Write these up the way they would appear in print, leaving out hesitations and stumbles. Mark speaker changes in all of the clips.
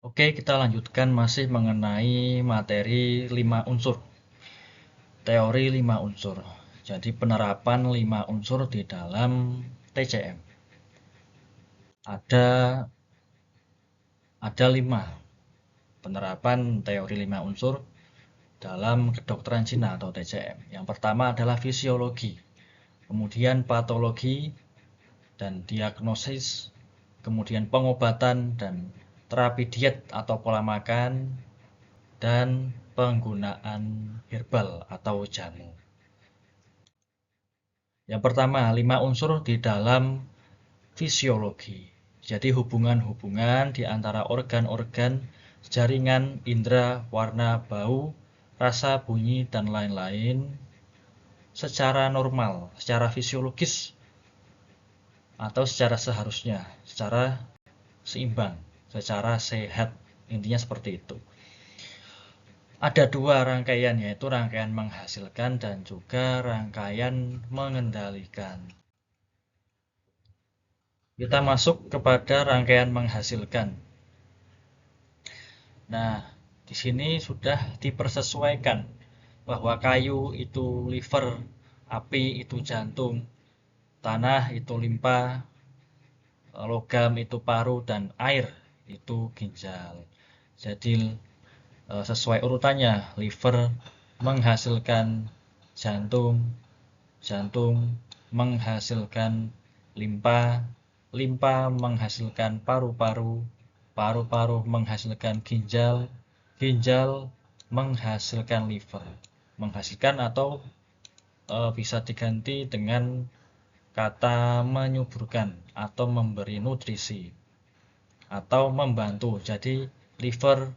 Speaker 1: Oke, kita lanjutkan masih mengenai materi 5 unsur. Teori 5 unsur. Jadi penerapan 5 unsur di dalam TCM. Ada 5 penerapan teori 5 unsur dalam kedokteran Cina atau TCM. Yang pertama adalah fisiologi, kemudian patologi dan diagnosis, kemudian pengobatan dan terapi diet atau pola makan, dan penggunaan herbal atau jamu. Yang pertama, 5 unsur di dalam fisiologi. Jadi hubungan-hubungan di antara organ-organ, jaringan, indera, warna, bau, rasa, bunyi, dan lain-lain secara normal, secara fisiologis, atau secara seharusnya, secara seimbang, secara sehat. Intinya seperti itu. Ada 2 rangkaian, yaitu rangkaian menghasilkan dan juga rangkaian mengendalikan. Kita masuk kepada rangkaian menghasilkan. Nah, di sini sudah dipersesuaikan bahwa kayu itu liver, api itu jantung, tanah itu limpa, logam itu paru, dan air itu ginjal. Jadi sesuai urutannya, liver menghasilkan jantung, jantung menghasilkan limpa, limpa menghasilkan paru-paru, paru-paru menghasilkan ginjal, ginjal menghasilkan liver. Menghasilkan atau bisa diganti dengan kata menyuburkan atau memberi nutrisi atau membantu. Jadi liver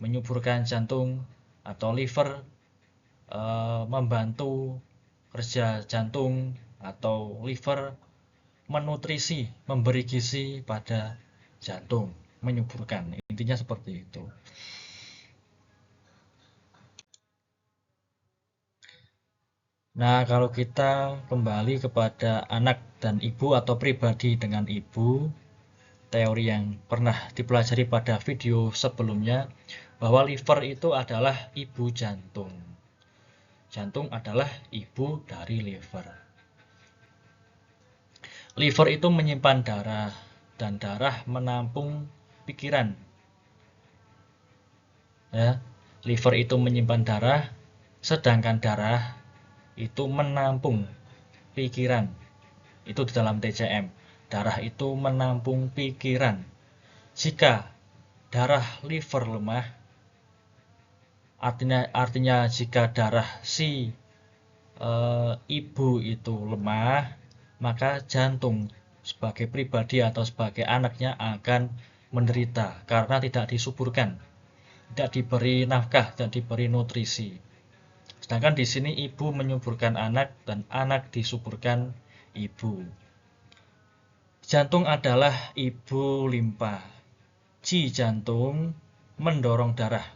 Speaker 1: menyuburkan jantung atau liver membantu kerja jantung atau liver menutrisi, memberi gizi pada jantung, menyuburkan. Intinya seperti itu. Nah, kalau kita kembali kepada anak dan ibu atau pribadi dengan ibu, teori yang pernah dipelajari pada video sebelumnya, bahwa liver itu adalah ibu jantung. Jantung adalah ibu dari liver. Liver itu menyimpan darah, dan darah menampung pikiran. Ya, liver itu menyimpan darah, sedangkan darah itu menampung pikiran. Itu di dalam TCM. Darah itu menampung pikiran. Jika darah liver lemah, artinya jika darah si ibu itu lemah, maka jantung sebagai pribadi atau sebagai anaknya akan menderita karena tidak disuburkan, tidak diberi nafkah, tidak diberi nutrisi. Sedangkan di sini ibu menyuburkan anak dan anak disuburkan ibu. Jantung adalah ibu limpa. Ji jantung mendorong darah.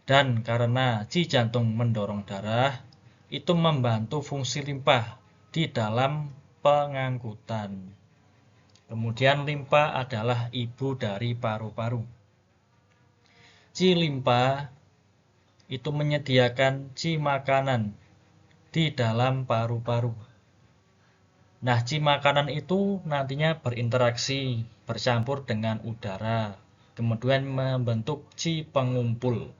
Speaker 1: Dan karena ji jantung mendorong darah, itu membantu fungsi limpa di dalam pengangkutan. Kemudian limpa adalah ibu dari paru-paru. Ji limpa itu menyediakan ji makanan di dalam paru-paru. Nah, ji makanan itu nantinya berinteraksi, bercampur dengan udara, kemudian membentuk ji pengumpul.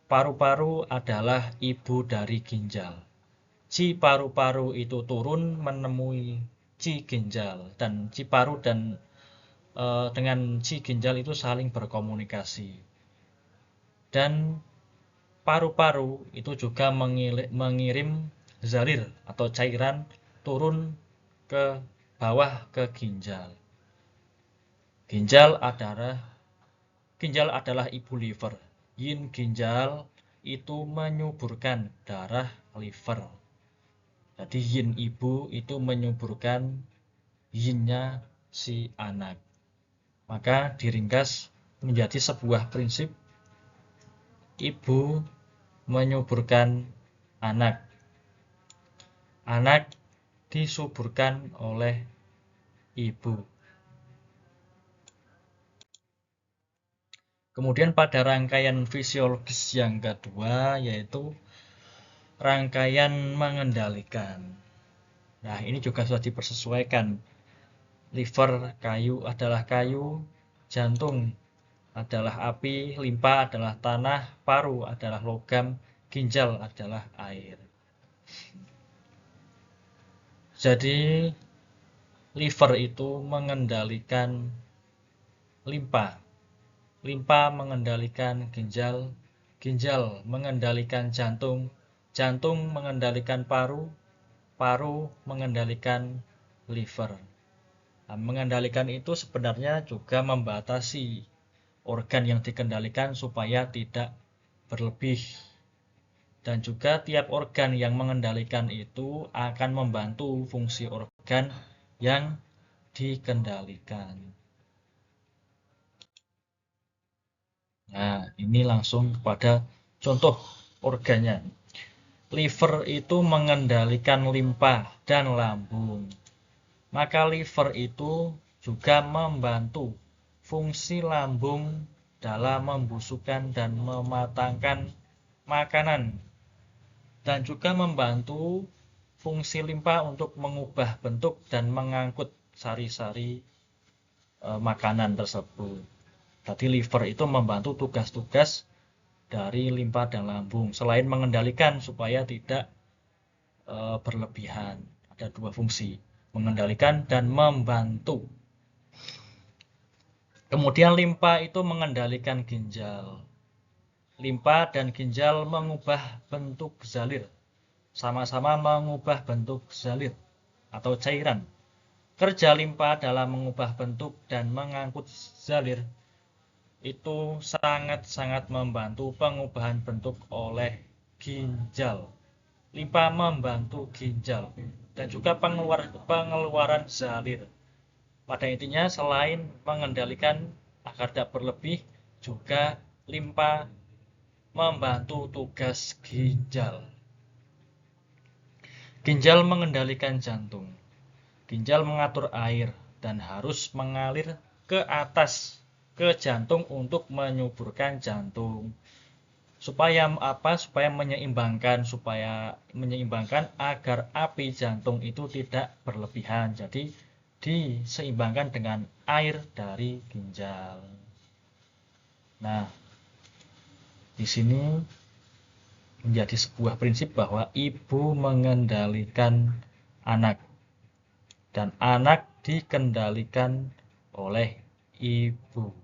Speaker 1: Paru-paru adalah ibu dari ginjal. Ji paru-paru itu turun menemui ji ginjal, dan ji paru dan dengan ji ginjal itu saling berkomunikasi. Dan paru-paru itu juga mengirim zalir atau cairan turun ke bawah ke ginjal. Ginjal adalah ibu liver. Yin ginjal itu menyuburkan darah liver. Jadi yin ibu itu menyuburkan yinnya si anak. Maka diringkas menjadi sebuah prinsip, ibu menyuburkan anak. Anak disuburkan oleh ibu. Kemudian pada rangkaian fisiologis yang kedua yaitu rangkaian mengendalikan. Nah, ini juga sudah dipersesuaikan. Liver adalah kayu, jantung adalah api, limpa adalah tanah, paru adalah logam, ginjal adalah air. Jadi liver itu mengendalikan limpa, limpa mengendalikan ginjal, ginjal mengendalikan jantung, jantung mengendalikan paru, paru mengendalikan liver. Nah, mengendalikan itu sebenarnya juga membatasi organ yang dikendalikan supaya tidak berlebih. Dan juga tiap organ yang mengendalikan itu akan membantu fungsi organ yang dikendalikan. Nah, ini langsung pada contoh organnya. Liver itu mengendalikan limpa dan lambung. Maka liver itu juga membantu fungsi lambung dalam membusukkan dan mematangkan makanan. Dan juga membantu fungsi limpa untuk mengubah bentuk dan mengangkut sari-sari makanan tersebut. Jadi liver itu membantu tugas-tugas dari limpa dan lambung. Selain mengendalikan supaya tidak berlebihan. Ada dua fungsi, mengendalikan dan membantu. Kemudian limpa itu mengendalikan ginjal. Limpa dan ginjal mengubah bentuk zalir. Sama-sama mengubah bentuk zalir atau cairan. Kerja limpa dalam mengubah bentuk dan mengangkut zalir itu sangat-sangat membantu pengubahan bentuk oleh ginjal. Limpa membantu ginjal dan juga pengeluaran zalir. Pada intinya selain mengendalikan agar tidak berlebih, juga limpa membantu tugas ginjal. Ginjal mengendalikan jantung. Ginjal mengatur air dan harus mengalir ke atas ke jantung untuk menyuburkan jantung. Supaya apa? Supaya menyeimbangkan agar api jantung itu tidak berlebihan. Jadi diseimbangkan dengan air dari ginjal. Nah, di sini menjadi sebuah prinsip bahwa ibu mengendalikan anak dan anak dikendalikan oleh ibu.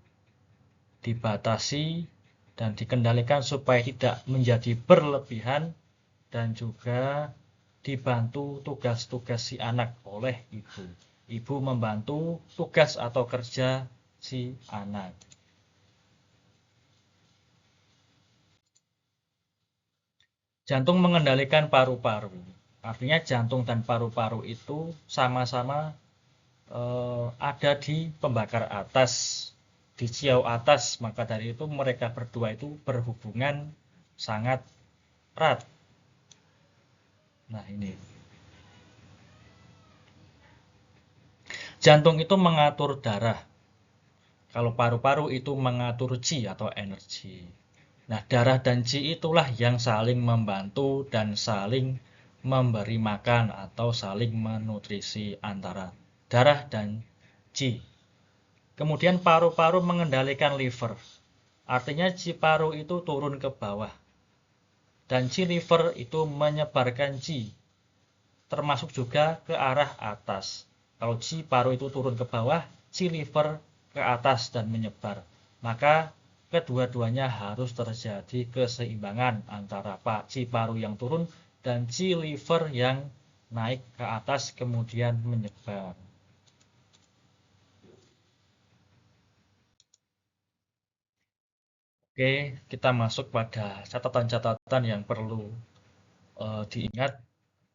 Speaker 1: Dibatasi dan dikendalikan supaya tidak menjadi berlebihan dan juga dibantu tugas-tugas si anak oleh ibu. Ibu membantu tugas atau kerja si anak. Jantung mengendalikan paru-paru. Artinya jantung dan paru-paru itu sama-sama ada di pembakar atas, di ciau atas. Maka dari itu mereka berdua itu berhubungan sangat erat. Nah, ini. Jantung itu mengatur darah. Kalau paru-paru itu mengatur qi atau energi. Nah, darah dan qi itulah yang saling membantu dan saling memberi makan atau saling menutrisi antara darah dan qi. Kemudian paru-paru mengendalikan liver. Artinya qi paru itu turun ke bawah. Dan qi liver itu menyebarkan qi. Termasuk juga ke arah atas. Kalau qi paru itu turun ke bawah, qi liver ke atas dan menyebar. Maka kedua-duanya harus terjadi keseimbangan antara qi paru yang turun dan qi liver yang naik ke atas kemudian menyebar. Oke, kita masuk pada catatan-catatan yang perlu diingat.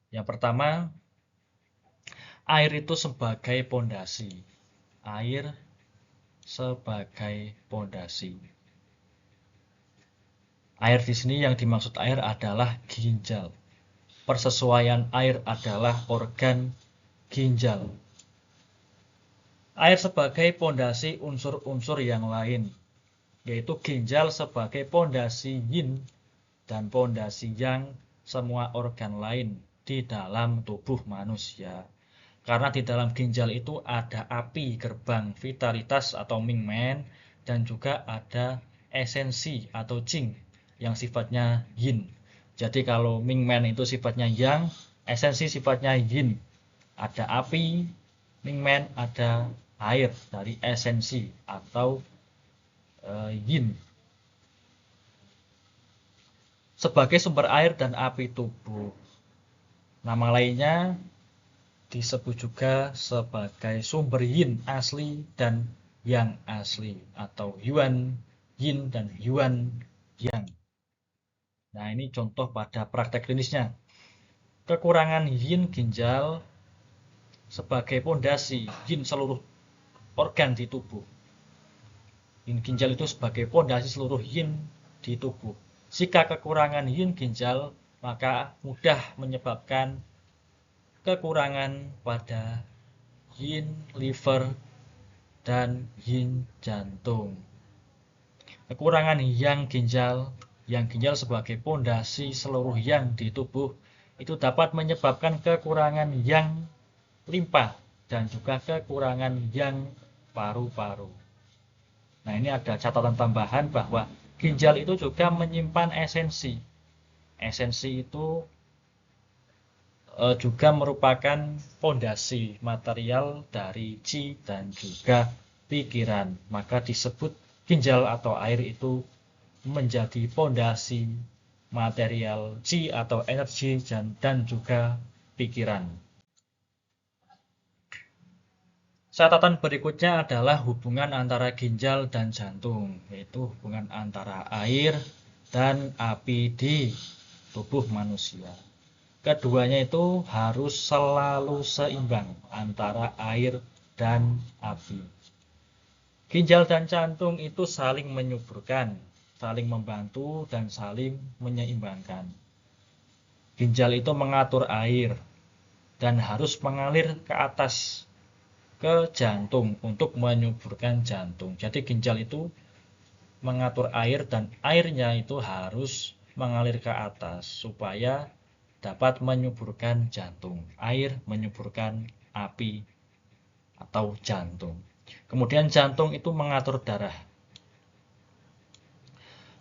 Speaker 1: Yang pertama, air itu sebagai pondasi. Air sebagai pondasi. Air di sini yang dimaksud air adalah ginjal. Persesuaian air adalah organ ginjal. Air sebagai pondasi unsur-unsur yang lain. yaitu ginjal sebagai pondasi yin dan pondasi yang semua organ lain di dalam tubuh manusia. Karena di dalam ginjal itu ada api gerbang vitalitas atau Mingmen dan juga ada esensi atau Qing yang sifatnya yin. Jadi kalau Mingmen itu sifatnya yang, esensi sifatnya yin. Ada api, Mingmen ada air dari esensi atau yin. Sebagai sumber air dan api tubuh. Nama lainnya disebut juga sebagai sumber yin asli dan yang asli atau yuan yin dan yuan yang. Nah, ini contoh pada praktek klinisnya. Kekurangan yin ginjal sebagai pondasi yin seluruh organ di tubuh. Yin ginjal itu sebagai pondasi seluruh yin di tubuh. Jika kekurangan yin ginjal, maka mudah menyebabkan kekurangan pada yin liver dan yin jantung. Kekurangan yang ginjal sebagai pondasi seluruh yang di tubuh itu dapat menyebabkan kekurangan yang limpa dan juga kekurangan yang paru-paru. Nah, ini ada catatan tambahan bahwa ginjal itu juga menyimpan esensi. Esensi itu juga merupakan fondasi material dari qi dan juga pikiran. Maka disebut ginjal atau air itu menjadi fondasi material qi atau energi dan juga pikiran. Catatan berikutnya adalah hubungan antara ginjal dan jantung, yaitu hubungan antara air dan api di tubuh manusia. Keduanya itu harus selalu seimbang antara air dan api. Ginjal dan jantung itu saling menyuburkan, saling membantu, dan saling menyeimbangkan. Ginjal itu mengatur air dan harus mengalir ke atas ke jantung untuk menyuburkan jantung. Jadi ginjal itu mengatur air dan airnya itu harus mengalir ke atas supaya dapat menyuburkan jantung. Air menyuburkan api atau jantung. Kemudian jantung itu mengatur darah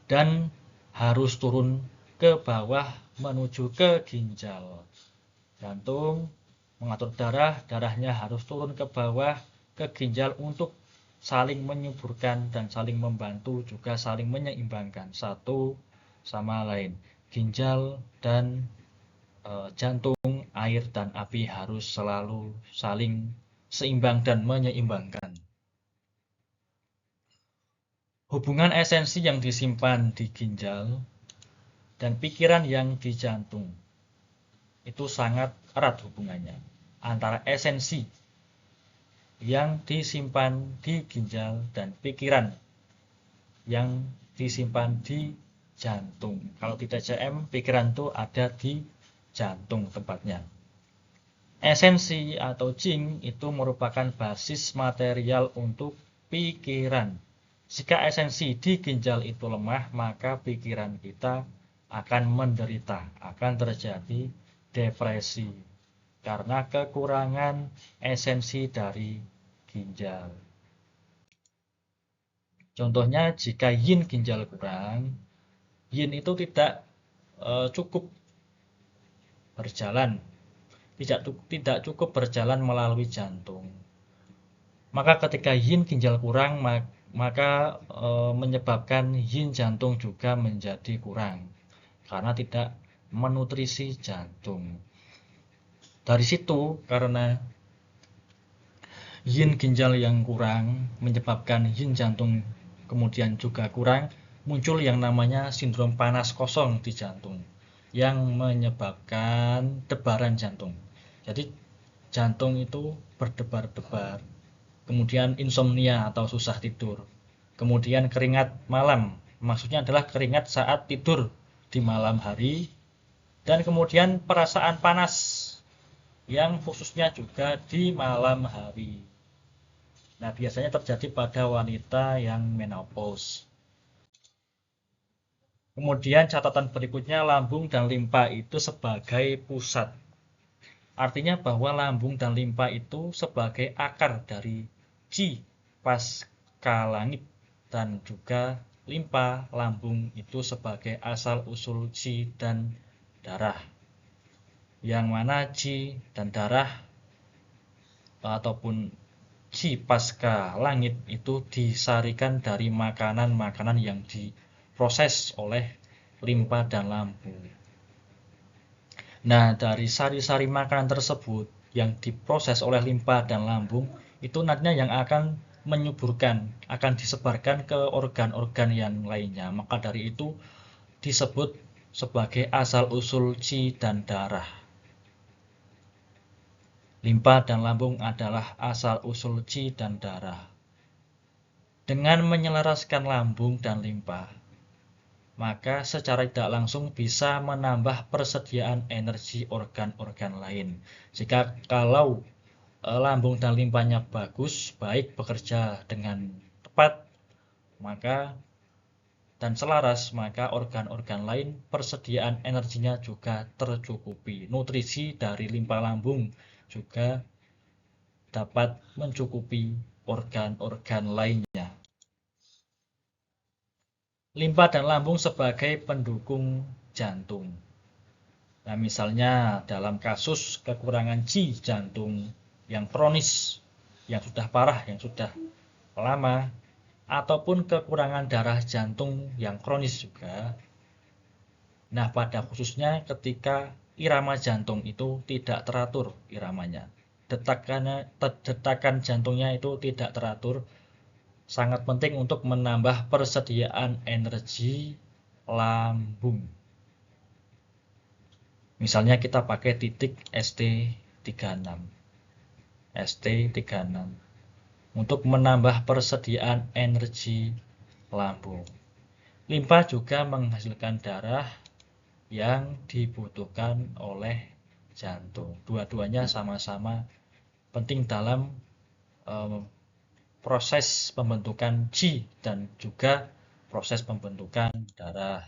Speaker 1: dan harus turun ke bawah menuju ke ginjal. Jantung mengatur darah, darahnya harus turun ke bawah ke ginjal untuk saling menyuburkan dan saling membantu, juga saling menyeimbangkan satu sama lain. Ginjal dan jantung, air dan api harus selalu saling seimbang dan menyeimbangkan. Hubungan esensi yang disimpan di ginjal dan pikiran yang di jantung itu sangat erat hubungannya antara esensi yang disimpan di ginjal dan pikiran yang disimpan di jantung. Kalau di TCM, pikiran itu ada di jantung tempatnya. Esensi atau Qing itu merupakan basis material untuk pikiran. Jika esensi di ginjal itu lemah, maka pikiran kita akan menderita, akan terjadi depresi karena kekurangan esensi dari ginjal. Contohnya, jika yin ginjal kurang, yin itu tidak cukup berjalan, tidak cukup berjalan melalui jantung. Maka ketika yin ginjal kurang, maka menyebabkan yin jantung juga menjadi kurang karena tidak menutrisi jantung. Dari situ, karena yin ginjal yang kurang menyebabkan yin jantung kemudian juga kurang, muncul yang namanya sindrom panas kosong di jantung yang menyebabkan debaran jantung. Jadi jantung itu berdebar-debar, kemudian insomnia atau susah tidur, kemudian keringat malam, maksudnya adalah keringat saat tidur di malam hari, dan kemudian perasaan panas yang khususnya juga di malam hari. Nah, biasanya terjadi pada wanita yang menopause. Kemudian catatan berikutnya, lambung dan limpa itu sebagai pusat. Artinya bahwa lambung dan limpa itu sebagai akar dari chi pasca langit, dan juga limpa lambung itu sebagai asal usul chi dan darah. Yang mana chi dan darah ataupun chi pasca langit itu disarikan dari makanan-makanan yang diproses oleh limpa dan lambung. Nah, dari sari-sari makanan tersebut yang diproses oleh limpa dan lambung itu nantinya yang akan menyuburkan, akan disebarkan ke organ-organ yang lainnya. Maka dari itu disebut sebagai asal-usul chi dan darah. Limpa dan lambung adalah asal-usul chi dan darah. Dengan menyelaraskan lambung dan limpa, maka secara tidak langsung bisa menambah persediaan energi organ-organ lain. Jika kalau lambung dan limpanya bagus, baik bekerja dengan tepat, maka dan selaras, maka organ-organ lain persediaan energinya juga tercukupi. Nutrisi dari limpa lambung juga dapat mencukupi organ-organ lainnya. Limpa dan lambung sebagai pendukung jantung. Nah, misalnya dalam kasus kekurangan chi jantung yang kronis, yang sudah parah, yang sudah lama, ataupun kekurangan darah jantung yang kronis juga. Nah, pada khususnya ketika irama jantung itu tidak teratur iramanya, detakan jantungnya itu tidak teratur, sangat penting untuk menambah persediaan energi lambung. Misalnya kita pakai titik ST36 untuk menambah persediaan energi lambung. Limpa juga menghasilkan darah yang dibutuhkan oleh jantung. Dua-duanya sama-sama penting dalam proses pembentukan chi dan juga proses pembentukan darah.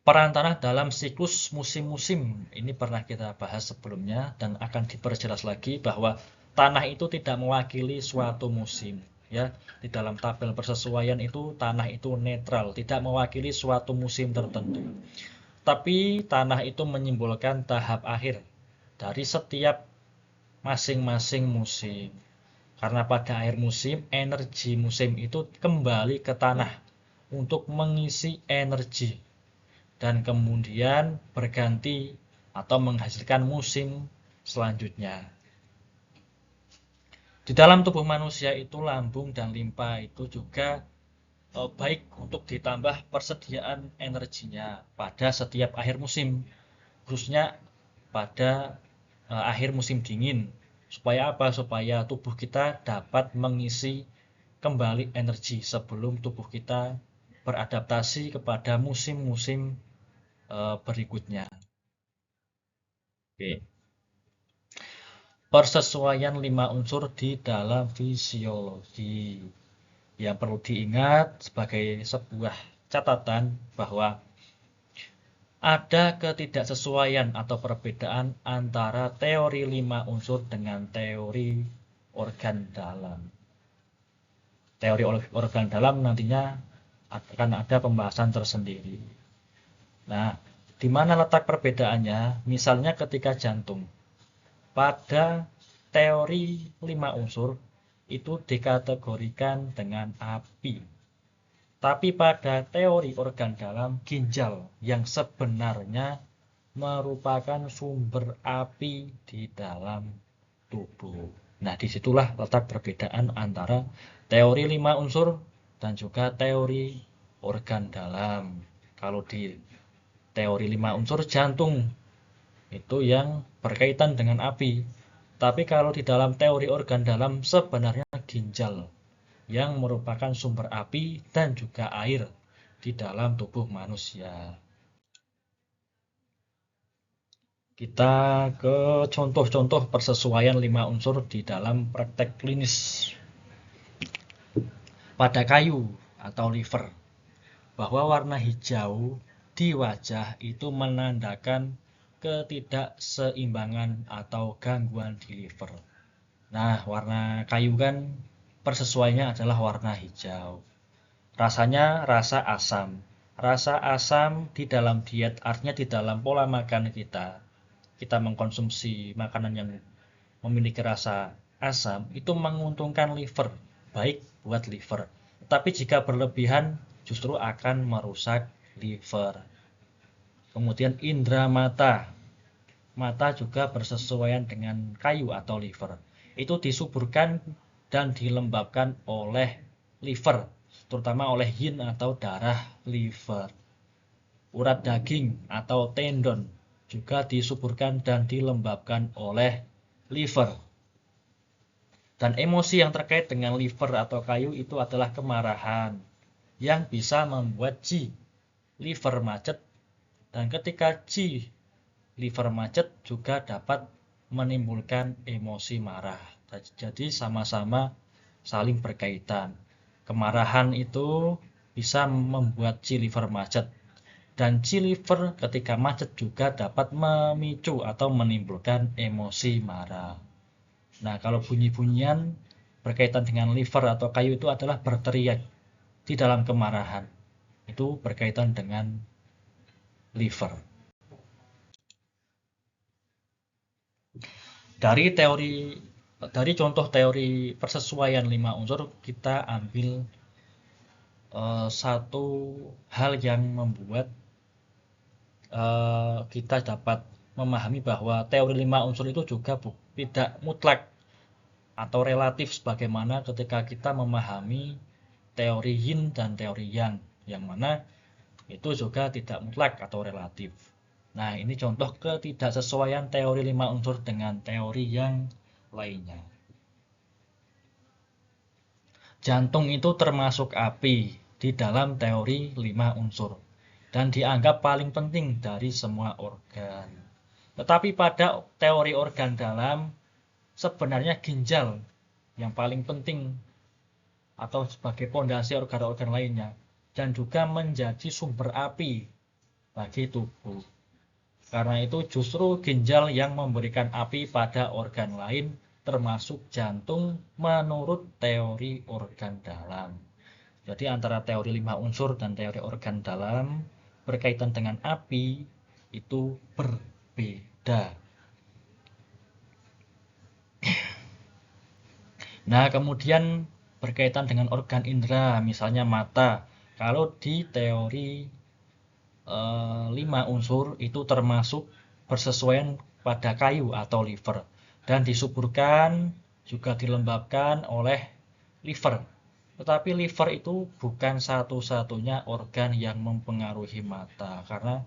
Speaker 1: Peran tanah dalam siklus musim-musim ini pernah kita bahas sebelumnya dan akan diperjelas lagi bahwa tanah itu tidak mewakili suatu musim. Ya, di dalam tabel persesuaian itu tanah itu netral, tidak mewakili suatu musim tertentu. Tapi tanah itu menyimbolkan tahap akhir dari setiap masing-masing musim. Karena pada akhir musim, energi musim itu kembali ke tanah untuk mengisi energi dan kemudian berganti atau menghasilkan musim selanjutnya. Di dalam tubuh manusia itu lambung dan limpa itu juga baik untuk ditambah persediaan energinya pada setiap akhir musim, khususnya pada akhir musim dingin. Supaya apa? Supaya tubuh kita dapat mengisi kembali energi sebelum tubuh kita beradaptasi kepada musim-musim berikutnya. Oke. Persesuaian 5 unsur di dalam fisiologi. Yang perlu diingat sebagai sebuah catatan bahwa ada ketidaksesuaian atau perbedaan antara teori 5 unsur dengan teori organ dalam. Teori organ dalam nantinya akan ada pembahasan tersendiri. Nah, di mana letak perbedaannya? Misalnya ketika jantung. Pada teori 5 unsur itu dikategorikan dengan api. Tapi pada teori organ dalam, ginjal yang sebenarnya merupakan sumber api di dalam tubuh. Nah, disitulah letak perbedaan antara teori 5 unsur dan juga teori organ dalam. Kalau di teori 5 unsur, jantung itu yang berkaitan dengan api. Tapi kalau di dalam teori organ dalam sebenarnya ginjal yang merupakan sumber api dan juga air di dalam tubuh manusia. Kita ke contoh-contoh persesuaian 5 unsur di dalam praktek klinis. Pada kayu atau liver, bahwa warna hijau di wajah itu menandakan ketidakseimbangan atau gangguan di liver. Nah, warna kayu kan persesuaiannya adalah warna hijau. Rasanya rasa asam. Rasa asam di dalam diet, artinya di dalam pola makan kita. Kita mengkonsumsi makanan yang memiliki rasa asam, itu menguntungkan liver, baik buat liver. Tapi jika berlebihan, justru akan merusak liver. Kemudian indera mata. Mata juga bersesuaian dengan kayu atau liver. Itu disuburkan dan dilembabkan oleh liver, terutama oleh yin atau darah liver. Urat daging atau tendon juga disuburkan dan dilembabkan oleh liver. Dan emosi yang terkait dengan liver atau kayu itu adalah kemarahan yang bisa membuat liver macet, dan ketika liver macet juga dapat menimbulkan emosi marah. Jadi sama-sama saling berkaitan. Kemarahan itu bisa membuat liver macet, dan liver ketika macet juga dapat memicu atau menimbulkan emosi marah. Nah, kalau bunyi-bunyian berkaitan dengan liver atau kayu itu adalah berteriak di dalam kemarahan. Itu berkaitan dengan liver. Dari contoh teori persesuaian 5 unsur, kita ambil satu hal yang membuat kita dapat memahami bahwa teori 5 unsur itu juga tidak mutlak atau relatif, sebagaimana ketika kita memahami teori yin dan teori yang mana itu juga tidak mutlak atau relatif. Nah, ini contoh ketidaksesuaian teori 5 unsur dengan teori yang lainnya. Jantung itu termasuk api di dalam teori 5 unsur dan dianggap paling penting dari semua organ. Tetapi pada teori organ dalam, sebenarnya ginjal yang paling penting atau sebagai pondasi organ-organ lainnya, dan juga menjadi sumber api bagi tubuh. Karena itu justru ginjal yang memberikan api pada organ lain, termasuk jantung, menurut teori organ dalam. Jadi antara teori 5 unsur dan teori organ dalam berkaitan dengan api itu berbeda. Nah, kemudian berkaitan dengan organ indera, misalnya mata. Kalau di teori 5 unsur itu termasuk bersesuaian pada kayu atau liver, dan disuburkan juga dilembabkan oleh liver. Tetapi liver itu bukan satu-satunya organ yang mempengaruhi mata, karena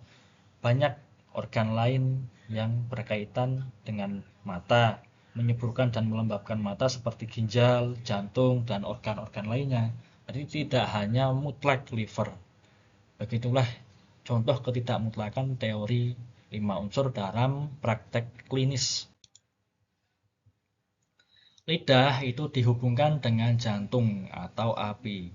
Speaker 1: banyak organ lain yang berkaitan dengan mata, menyuburkan dan melembabkan mata seperti ginjal, jantung, dan organ-organ lainnya. Jadi tidak hanya mutlak liver. Begitulah contoh ketidakmutlakan teori 5 unsur dalam praktek klinis. Lidah itu dihubungkan dengan jantung atau api.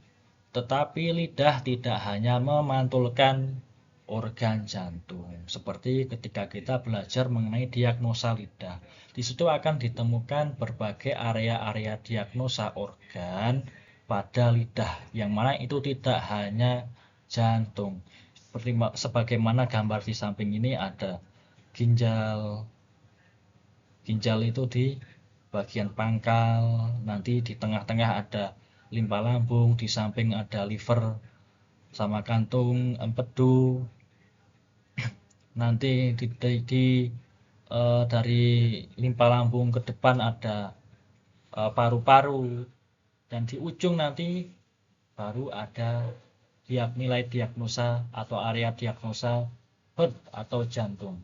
Speaker 1: Tetapi lidah tidak hanya memantulkan organ jantung. Seperti ketika kita belajar mengenai diagnosa lidah. Di situ akan ditemukan berbagai area-area diagnosa organ pada lidah, yang mana itu tidak hanya jantung. Sebagaimana gambar di samping ini ada ginjal. Ginjal itu di bagian pangkal, nanti di tengah-tengah ada limpa lambung, di samping ada liver sama kantung, empedu. Nanti dari limpa lambung ke depan ada paru-paru, dan di ujung nanti baru ada nilai diagnosa atau area diagnosa heart atau jantung.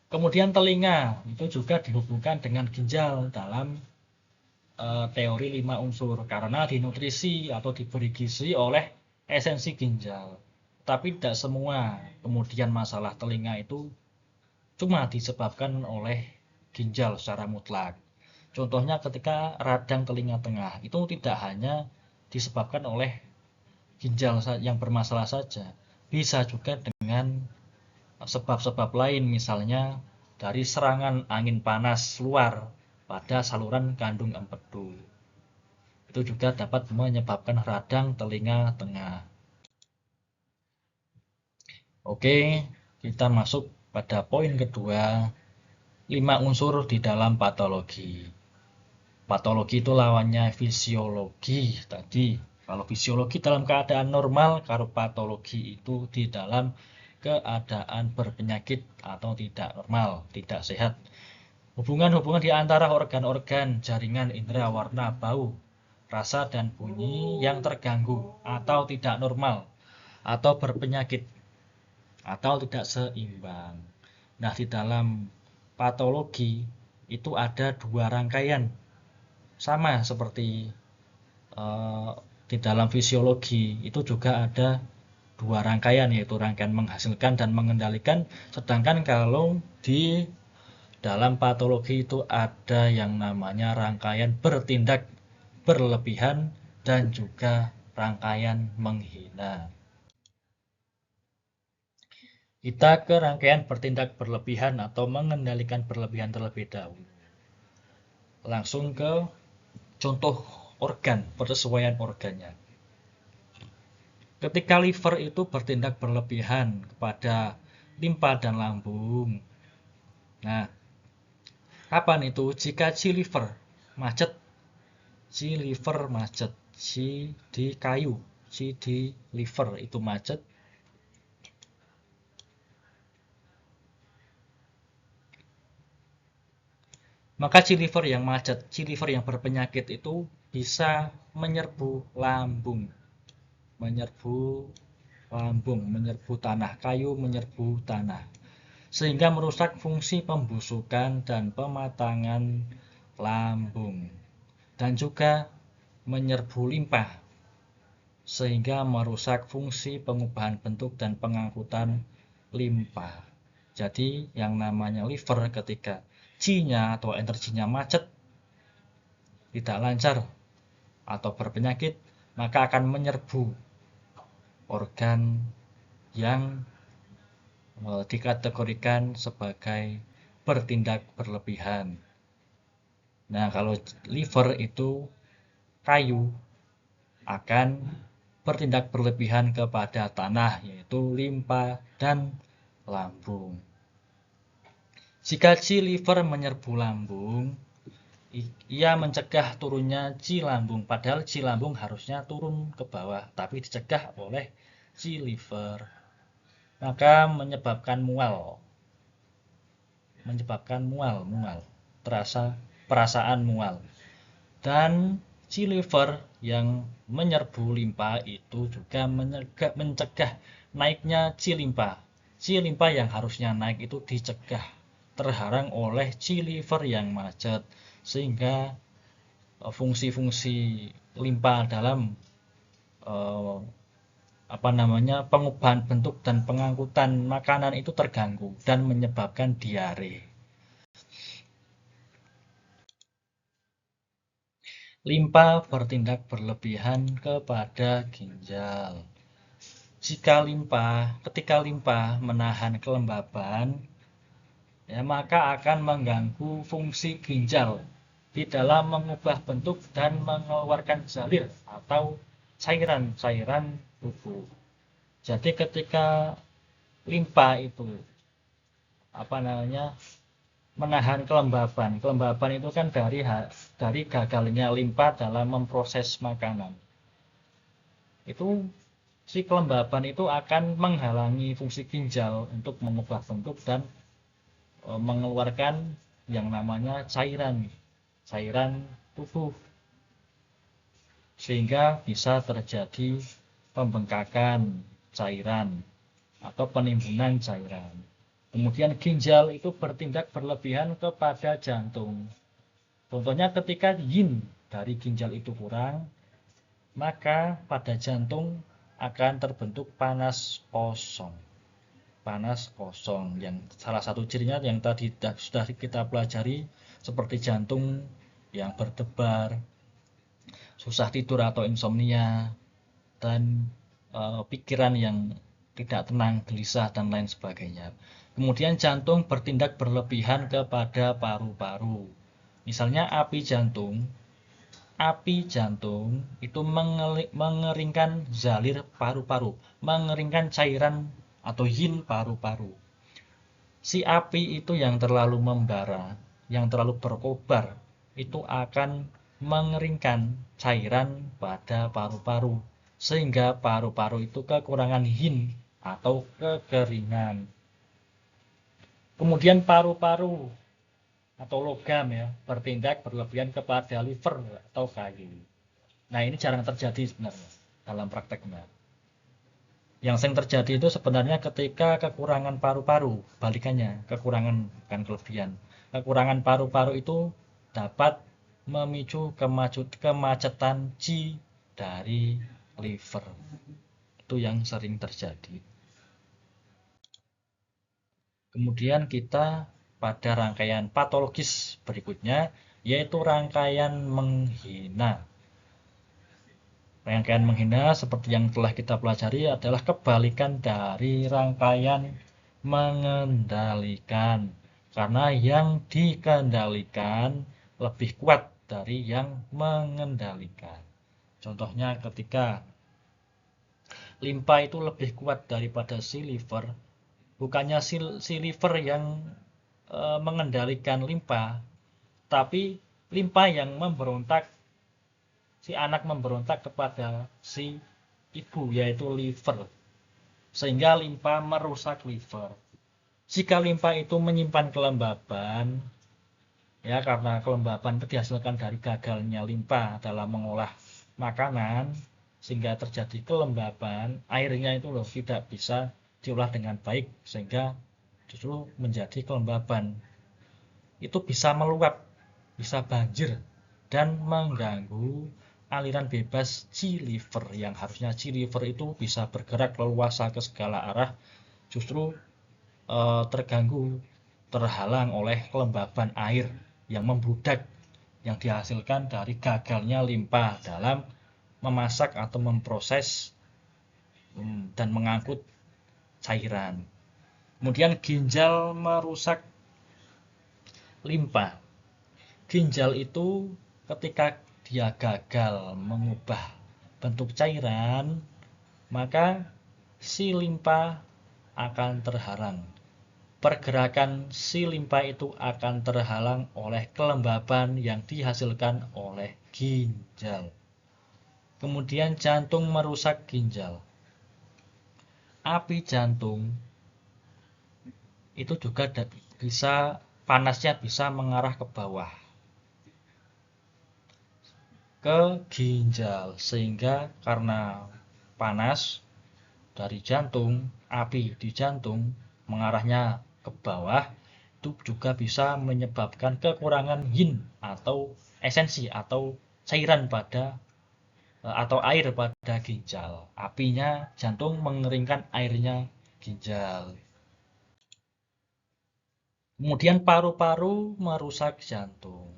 Speaker 1: Kemudian telinga itu juga dihubungkan dengan ginjal dalam teori 5 unsur, karena dinutrisi atau diberi gizi oleh esensi ginjal. Tapi tidak semua. Kemudian masalah telinga itu cuma disebabkan oleh ginjal secara mutlak. Contohnya ketika radang telinga tengah itu tidak hanya disebabkan oleh ginjal yang bermasalah saja, bisa juga dengan sebab-sebab lain, misalnya dari serangan angin panas luar pada saluran kandung empedu. Itu juga dapat menyebabkan radang telinga tengah. Oke, kita masuk pada poin kedua, 5 unsur di dalam patologi. Patologi itu lawannya fisiologi tadi. Kalau fisiologi dalam keadaan normal, kalau patologi itu di dalam keadaan berpenyakit atau tidak normal, tidak sehat. Hubungan-hubungan di antara organ-organ, jaringan indera, warna, bau, rasa, dan bunyi yang terganggu atau tidak normal, atau berpenyakit, atau tidak seimbang. Nah, di dalam patologi itu ada 2 rangkaian. Sama seperti di dalam fisiologi, itu juga ada 2 rangkaian, yaitu rangkaian menghasilkan dan mengendalikan. Sedangkan kalau di dalam patologi itu ada yang namanya rangkaian bertindak berlebihan dan juga rangkaian menghina. Kita ke rangkaian bertindak berlebihan atau mengendalikan berlebihan terlebih dahulu. Langsung ke contoh organ, persesuaian organnya. Ketika liver itu bertindak berlebihan kepada limpa dan lambung. Nah, kapan itu? Jika C liver macet, C di kayu, C di liver itu macet, maka C liver yang macet, C liver yang berpenyakit itu bisa menyerbu lambung, menyerbu tanah, kayu menyerbu tanah, sehingga merusak fungsi pembusukan dan pematangan lambung, dan juga menyerbu limpa, sehingga merusak fungsi pengubahan bentuk dan pengangkutan limpa. Jadi yang namanya liver ketika Qi-nya atau energinya macet, tidak lancar atau berpenyakit, maka akan menyerbu organ yang dikategorikan sebagai bertindak berlebihan. Nah, kalau liver itu kayu akan bertindak berlebihan kepada tanah, yaitu limpa dan lambung. Jika C liver menyerbu lambung, ia mencegah turunnya C lambung, padahal C lambung harusnya turun ke bawah, tapi dicegah oleh C liver. Maka menyebabkan mual, perasaan mual. Dan C liver yang menyerbu limpa itu juga mencegah naiknya C limpa. C limpa yang harusnya naik itu dicegah, terhalang oleh C liver yang macet, sehingga fungsi-fungsi limpa dalam pengubahan bentuk dan pengangkutan makanan itu terganggu dan menyebabkan diare. Limpa bertindak berlebihan kepada ginjal. Ketika limpa menahan kelembaban, ya, maka akan mengganggu fungsi ginjal di dalam mengubah bentuk dan mengeluarkan jalir atau cairan-cairan tubuh. Jadi ketika limpa itu menahan kelembaban itu kan dari gagalnya limpa dalam memproses makanan. Itu si kelembaban itu akan menghalangi fungsi ginjal untuk mengubah bentuk dan mengeluarkan yang namanya cairan tubuh, sehingga bisa terjadi pembengkakan cairan atau penimbunan cairan. Kemudian ginjal itu bertindak berlebihan kepada jantung. Contohnya ketika yin dari ginjal itu kurang, maka pada jantung akan terbentuk panas kosong. Yang salah satu cirinya yang tadi sudah kita pelajari, seperti jantung yang berdebar, susah tidur atau insomnia, dan pikiran yang tidak tenang, gelisah, dan lain sebagainya. Kemudian jantung bertindak berlebihan kepada paru-paru. Misalnya api jantung itu mengeringkan zalir paru-paru, mengeringkan cairan atau yin paru-paru. Si api itu yang terlalu membara, yang terlalu berkobar, itu akan mengeringkan cairan pada paru-paru, sehingga paru-paru itu kekurangan yin atau kekeringan. Kemudian paru-paru atau logam ya bertindak berlebihan kepada liver atau kayu. Nah, ini jarang terjadi sebenarnya dalam prakteknya. Yang sering terjadi itu sebenarnya ketika kekurangan paru-paru, balikannya, kekurangan bukan kelebihan. Kekurangan paru-paru itu dapat memicu kemacetan qi dari liver. Itu yang sering terjadi. Kemudian kita pada rangkaian patologis berikutnya, yaitu rangkaian menghina. Rangkaian menghina seperti yang telah kita pelajari adalah kebalikan dari rangkaian mengendalikan. Karena yang dikendalikan lebih kuat dari yang mengendalikan. Contohnya ketika limpa itu lebih kuat daripada si liver, bukannya si liver yang mengendalikan limpa, tapi limpa yang memberontak, si anak memberontak kepada si ibu, yaitu liver, sehingga limpa merusak liver. Jika limpa itu menyimpan kelembaban, ya karena kelembaban itu dihasilkan dari gagalnya limpa dalam mengolah makanan, sehingga terjadi kelembaban, airnya itu loh tidak bisa diolah dengan baik, sehingga justru menjadi kelembaban. Itu bisa meluap, bisa banjir, dan mengganggu aliran bebas qi liver, yang harusnya qi liver itu bisa bergerak leluasa ke segala arah, justru terganggu, terhalang oleh kelembaban air yang membludak yang dihasilkan dari gagalnya limpa dalam memasak atau memproses dan mengangkut cairan. Kemudian ginjal merusak limpa. Ginjal itu ketika dia gagal mengubah bentuk cairan, maka si limpa akan terhalang. Pergerakan si limpa itu akan terhalang oleh kelembaban yang dihasilkan oleh ginjal. Kemudian jantung merusak ginjal. Api jantung itu juga bisa, panasnya bisa mengarah ke bawah, ke ginjal, sehingga karena panas dari jantung, api di jantung mengarahnya ke bawah, itu juga bisa menyebabkan kekurangan yin atau esensi atau cairan pada atau air pada ginjal. Apinya jantung mengeringkan airnya ginjal. Kemudian paru-paru merusak jantung.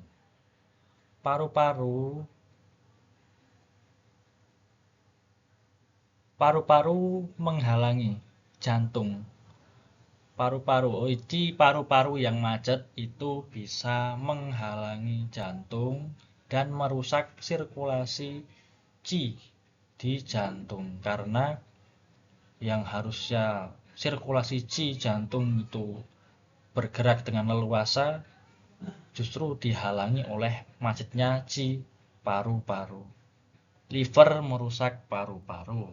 Speaker 1: Paru-paru menghalangi jantung. Paru-paru yang macet itu bisa menghalangi jantung dan merusak sirkulasi qi di jantung, karena yang harusnya sirkulasi qi jantung itu bergerak dengan leluasa justru dihalangi oleh macetnya qi paru-paru. Liver merusak paru-paru.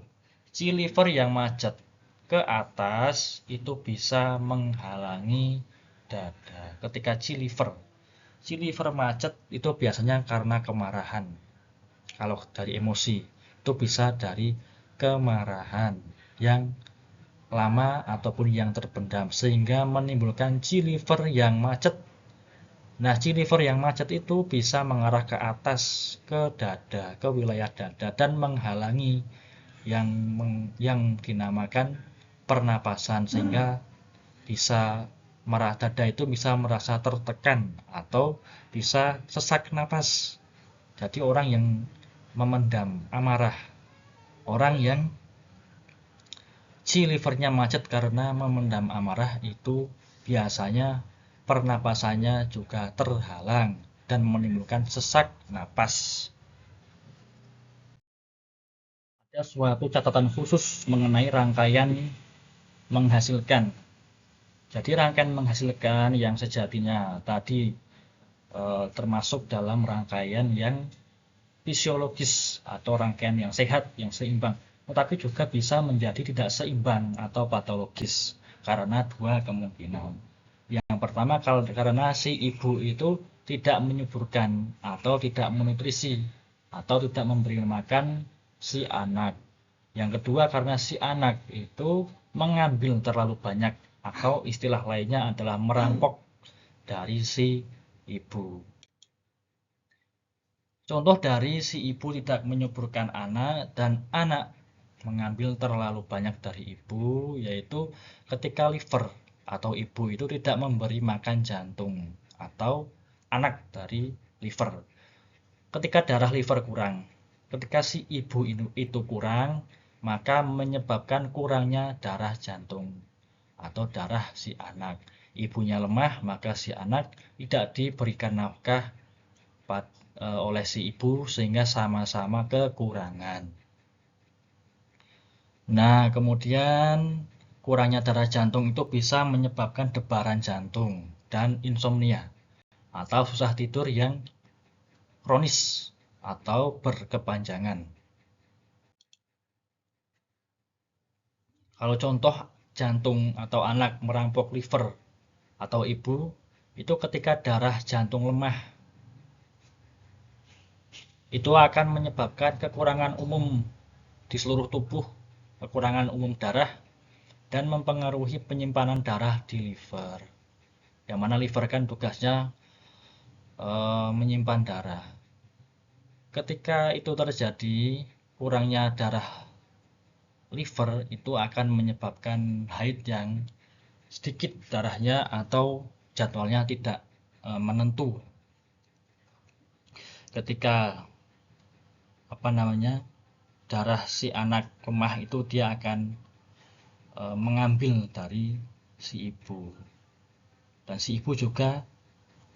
Speaker 1: Qi liver yang macet ke atas itu bisa menghalangi dada. Ketika qi liver macet itu biasanya karena kemarahan. Kalau dari emosi, itu bisa dari kemarahan yang lama ataupun yang terpendam, sehingga menimbulkan qi liver yang macet. Nah, qi liver yang macet itu bisa mengarah ke atas, ke dada, ke wilayah dada, dan menghalangi yang dinamakan pernapasan, sehingga bisa dada itu bisa merasa tertekan atau bisa sesak napas. Jadi orang yang memendam amarah, orang yang Ci livernya macet karena memendam amarah, itu biasanya pernapasannya juga terhalang dan menimbulkan sesak napas. Ada suatu catatan khusus mengenai rangkaian menghasilkan. Jadi rangkaian menghasilkan yang sejatinya tadi termasuk dalam rangkaian yang fisiologis atau rangkaian yang sehat, yang seimbang. Tetapi juga bisa menjadi tidak seimbang atau patologis karena dua kemungkinan. Yang pertama karena si ibu itu tidak menyuburkan atau tidak menutrisi atau tidak memberi makan si anak. Yang kedua karena si anak itu mengambil terlalu banyak atau istilah lainnya adalah merampok dari si ibu. Contoh dari si ibu tidak menyuburkan anak dan anak mengambil terlalu banyak dari ibu, yaitu ketika liver atau ibu itu tidak memberi makan jantung atau anak dari liver. Ketika darah liver kurang, ketika si ibu itu kurang, maka menyebabkan kurangnya darah jantung atau darah si anak. Ibunya lemah, maka si anak tidak diberikan nafkah oleh si ibu sehingga sama-sama kekurangan. Nah, kemudian kurangnya darah jantung itu bisa menyebabkan debaran jantung dan insomnia atau susah tidur yang kronis atau berkepanjangan. Kalau contoh jantung atau anak merampok liver atau ibu, itu ketika darah jantung lemah, itu akan menyebabkan kekurangan umum di seluruh tubuh, kekurangan umum darah, dan mempengaruhi penyimpanan darah di liver. Yang mana liver kan tugasnya menyimpan darah. Ketika itu terjadi, kurangnya darah liver itu akan menyebabkan haid yang sedikit darahnya atau jadwalnya tidak menentu. Ketika darah si anak lemah itu dia akan mengambil dari si ibu, dan si ibu juga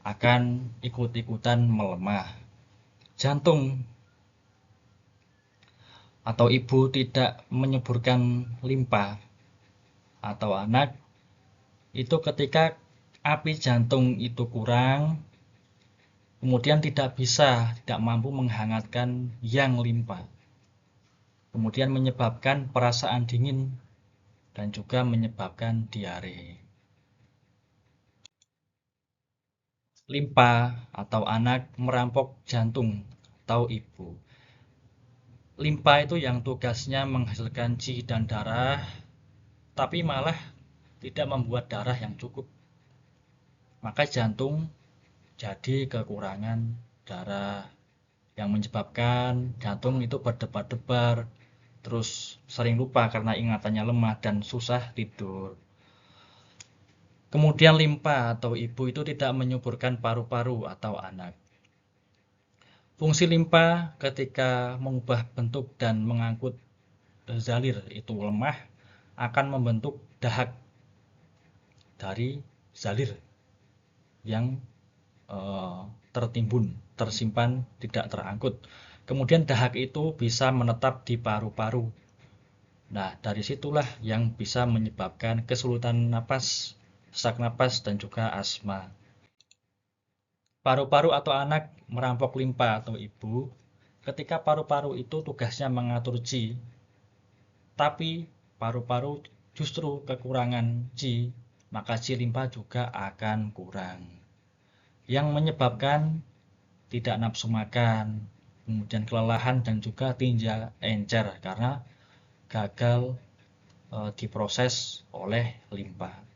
Speaker 1: akan ikut-ikutan melemah. Jantung atau ibu tidak menyuburkan limpa atau anak itu ketika api jantung itu kurang, kemudian tidak mampu menghangatkan yang limpa, kemudian menyebabkan perasaan dingin dan juga menyebabkan diare. Limpa atau anak merampok jantung atau ibu. Limpa itu yang tugasnya menghasilkan qi dan darah, tapi malah tidak membuat darah yang cukup. Maka jantung jadi kekurangan darah yang menyebabkan jantung itu berdebar-debar, terus sering lupa karena ingatannya lemah dan susah tidur. Kemudian limpa atau ibu itu tidak menyuburkan paru-paru atau anak. Fungsi limpa ketika mengubah bentuk dan mengangkut zalir itu lemah, akan membentuk dahak dari zalir yang tersimpan, tidak terangkut. Kemudian dahak itu bisa menetap di paru-paru. Nah, dari situlah yang bisa menyebabkan kesulitan napas, sesak napas, dan juga asma. Paru-paru atau anak merampok limpa atau ibu. Ketika paru-paru itu tugasnya mengatur qi, tapi paru-paru justru kekurangan qi, maka qi limpa juga akan kurang. Yang menyebabkan tidak nafsu makan, kemudian kelelahan dan juga tinja encer karena gagal diproses oleh limpa.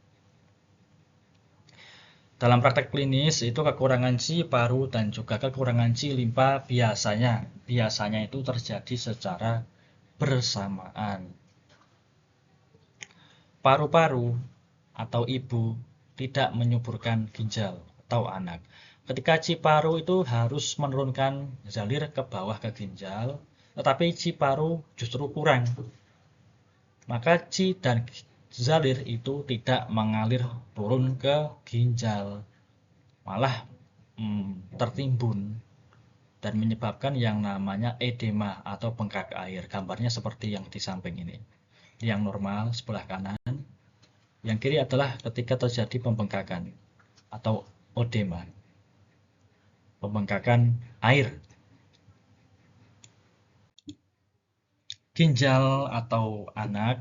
Speaker 1: Dalam praktek klinis itu kekurangan qi paru dan juga kekurangan qi limpa biasanya itu terjadi secara bersamaan. Paru-paru atau ibu tidak menyuburkan ginjal atau anak. Ketika qi paru itu harus menurunkan zalir ke bawah ke ginjal, tetapi qi paru justru kurang. maka qi dan zalir itu tidak mengalir turun ke ginjal, malah tertimbun dan menyebabkan yang namanya edema atau bengkak air. Gambarnya seperti yang di samping ini. Yang normal sebelah kanan, yang kiri adalah ketika terjadi pembengkakan atau edema, pembengkakan air. Ginjal atau anak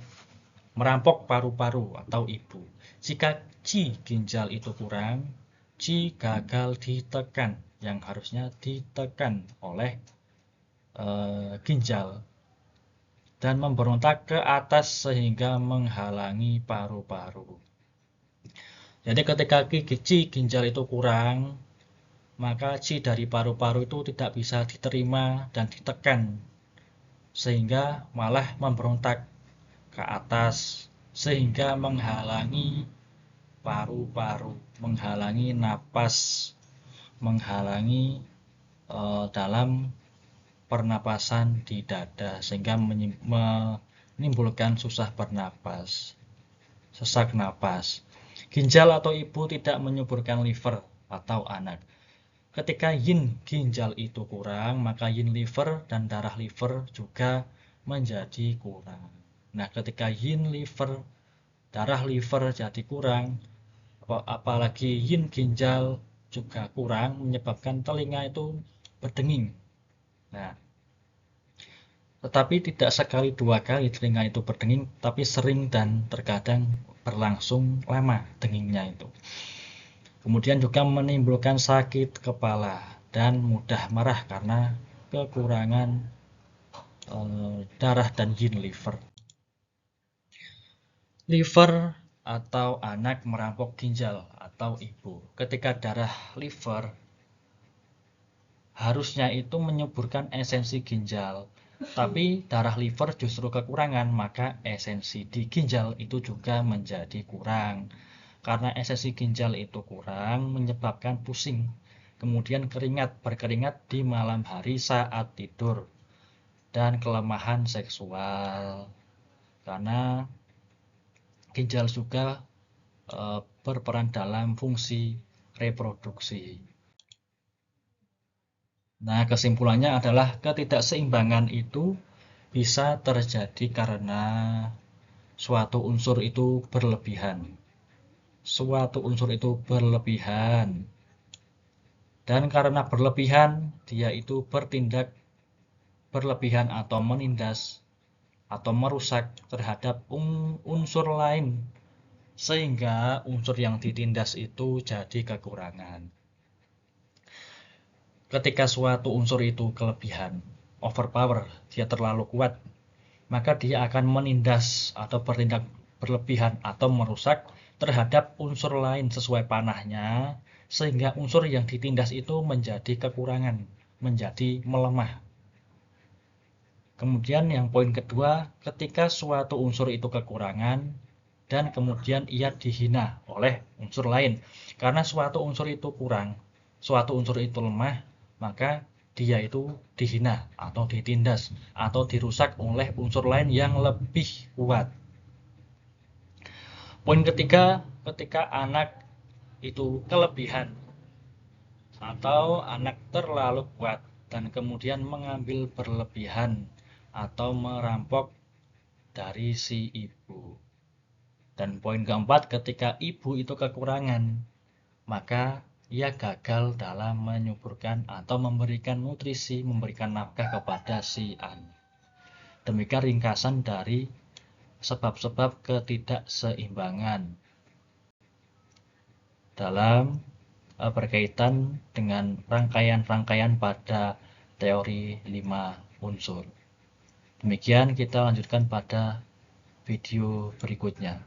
Speaker 1: merampok paru-paru atau ibu. Jika qi ginjal itu kurang, qi gagal ditekan, yang harusnya ditekan oleh ginjal dan memberontak ke atas sehingga menghalangi paru-paru. Jadi ketika qi ginjal itu kurang, maka qi dari paru-paru itu tidak bisa diterima dan ditekan, sehingga malah memberontak ke atas sehingga menghalangi paru-paru, menghalangi napas, menghalangi dalam pernapasan di dada, sehingga menimbulkan susah bernapas, sesak napas. Ginjal atau ibu tidak menyuburkan liver atau anak. Ketika yin ginjal itu kurang, maka yin liver dan darah liver juga menjadi kurang. Nah, ketika yin liver, darah liver jadi kurang, apalagi yin ginjal juga kurang, menyebabkan telinga itu berdenging. Nah, tetapi tidak sekali dua kali telinga itu berdenging, tapi sering dan terkadang berlangsung lama dengingnya itu. Kemudian juga menimbulkan sakit kepala dan mudah marah karena kekurangan darah dan yin liver. Liver atau anak merampok ginjal atau ibu. Ketika darah liver harusnya itu menyuburkan esensi ginjal, tapi darah liver justru kekurangan, maka esensi di ginjal itu juga menjadi kurang. Karena esensi ginjal itu kurang, menyebabkan pusing, kemudian berkeringat di malam hari saat tidur, dan kelemahan seksual. Karena ginjal juga berperan dalam fungsi reproduksi. Nah, kesimpulannya adalah ketidakseimbangan itu bisa terjadi karena suatu unsur itu berlebihan. Suatu unsur itu berlebihan. Dan karena berlebihan, dia itu bertindak berlebihan atau menindas atau merusak terhadap unsur lain, sehingga unsur yang ditindas itu jadi kekurangan. Ketika suatu unsur itu kelebihan, overpower, dia terlalu kuat, maka dia akan menindas atau bertindak berlebihan atau merusak terhadap unsur lain sesuai panahnya, sehingga unsur yang ditindas itu menjadi kekurangan, menjadi melemah. Kemudian yang poin kedua, ketika suatu unsur itu kekurangan dan kemudian ia dihina oleh unsur lain. Karena suatu unsur itu kurang, suatu unsur itu lemah, maka dia itu dihina atau ditindas atau dirusak oleh unsur lain yang lebih kuat. Poin ketiga, ketika anak itu kelebihan atau anak terlalu kuat dan kemudian mengambil berlebihan atau merampok dari si ibu. Dan poin keempat, ketika ibu itu kekurangan, maka ia gagal dalam menyuburkan atau memberikan nutrisi, memberikan nafkah kepada si anak. Demikian ringkasan dari sebab-sebab ketidakseimbangan dalam berkaitan dengan rangkaian-rangkaian pada teori 5 unsur. Demikian kita lanjutkan pada video berikutnya.